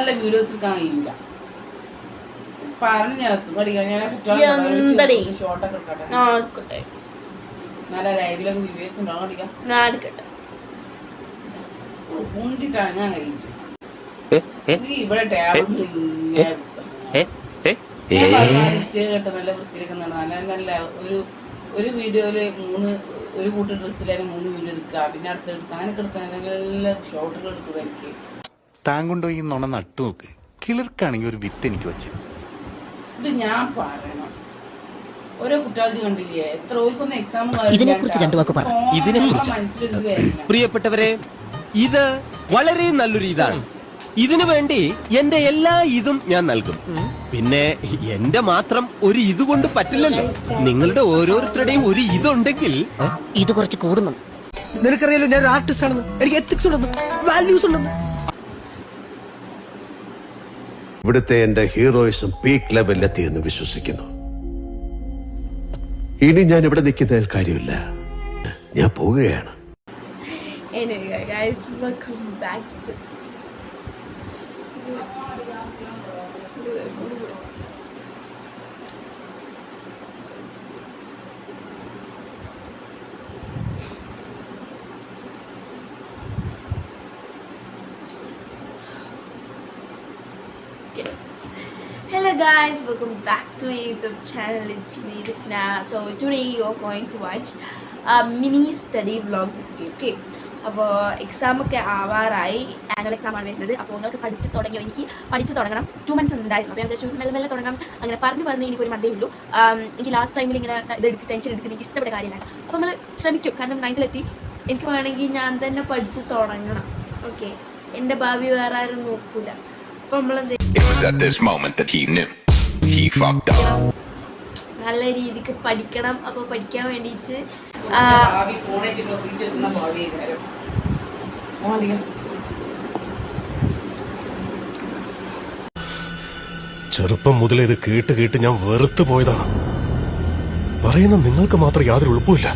നല്ല വീഡിയോസ് എടുക്കാൻ കഴിയില്ല. പറഞ്ഞു പഠിക്കാം. ഞാൻ ഷോർട്ടൊക്കെ എടുക്കട്ടെ. നല്ല ലൈവിലൊക്കെ വ്യൂവേഴ്സ് ഉണ്ടാവും. പഠിക്കാം കൊണ്ടിട്ടാണ് ഞാൻ കഴിയില്ല. ഇവിടെ ടേബിൾ കേട്ടോ നല്ല വൃത്തിയിലേക്കുന്നുണ്ട്. നല്ല നല്ല ഒരു വീഡിയോയില് ഒരു കൂട്ടം ഡ്രസ്സിലായാലും 3 വീഡിയോ എടുക്കുക, പിന്നെ അടുത്ത് എടുക്കുക, അങ്ങനെയൊക്കെ എടുക്കാൻ നല്ല ഷോർട്ടുകൾ എടുക്കുക. എനിക്ക് താങ്കൊണ്ടോ ഈ നുണ നട്ടു നോക്ക്. കിളിർക്കാണെങ്കിൽ ഒരു വിത്ത് എനിക്ക് വെച്ച് ഇത് ഞാൻ പറയണം. ഓരോ കുട്ടികൾ കണ്ടില്ലേ, എത്ര ഓർക്കൊന്നും എക്സാം മനസ്സിലെടുത്ത്. പ്രിയപ്പെട്ടവരെ, ഇത് വളരെ നല്ലൊരു ഇതാണ്. ഇതിനു വേണ്ടി എന്റെ എല്ലാ ഇതും ഞാൻ നൽകും. പിന്നെ എന്റെ മാത്രം ഒരു ഇത് കൊണ്ട് പറ്റില്ലല്ലോ. നിങ്ങളുടെ ഓരോരുത്തരുടെയും ഒരു ഇതുണ്ടെങ്കിൽ ഇത് കുറച്ച് കൂടുന്നു. നിനക്കറിയാലോ ഞാൻ ആർട്ടിസ്റ്റ് ആണെന്ന്, എനിക്ക് എത്തിക്സ് ഉണ്ടെന്ന്, വാല്യൂസ് ഉണ്ടെന്ന്. ഇവിടുത്തെ എന്റെ ഹീറോയിസം പീക്ക് ലെവലിലെത്തിയെന്ന് വിശ്വസിക്കുന്നു. ഇനി ഞാൻ ഇവിടെ നിൽക്കുന്നതിൽ കാര്യമില്ല, ഞാൻ പോവുകയാണ്. Anyway, guys, welcome back to Hello guys, welcome back to my YouTube channel. It's me, Rifna. So today you're going to watch a mini study vlog with me, okay? അപ്പോൾ എക്സാമൊക്കെ ആവാറായി. Annual എക്സാമാണ് വരുന്നത്. അപ്പോൾ നിങ്ങൾക്ക് പഠിച്ച് തുടങ്ങിയോ? എനിക്ക് പഠിച്ച് തുടങ്ങണം. 2 months ഉണ്ടായിരുന്നു. അപ്പോൾ ഞാൻ വിചാരിച്ചു മെല്ലെ മെല്ലെ തുടങ്ങാം. അങ്ങനെ പറഞ്ഞ് എനിക്കൊരു മതേ ഉള്ളൂ. എനിക്ക് ലാസ്റ്റ് ടൈമിൽ ഇങ്ങനെ ടെൻഷൻ എടുക്കുന്ന എനിക്ക് ഇഷ്ടപ്പെട്ട കാര്യമാണ്. അപ്പോൾ നമ്മൾ ശ്രമിക്കും. കാരണം 9th എത്തി. എനിക്ക് വേണമെങ്കിൽ ഞാൻ തന്നെ പഠിച്ച് തുടങ്ങണം. ഓക്കെ, എൻ്റെ ഭാവി വേറെ ആരും നോക്കൂല. അപ്പോൾ നമ്മളെന്ത് നല്ല രീതിക്ക് പഠിക്കണം. അപ്പോൾ പഠിക്കാൻ വേണ്ടിയിട്ട് ചെറുപ്പം മുതലേ ഇത് കേട്ട് ഞാൻ വെറുത്തു പോയതാണ്. പറയുന്ന നിങ്ങൾക്ക് മാത്രം യാതൊരു എളുപ്പമില്ല.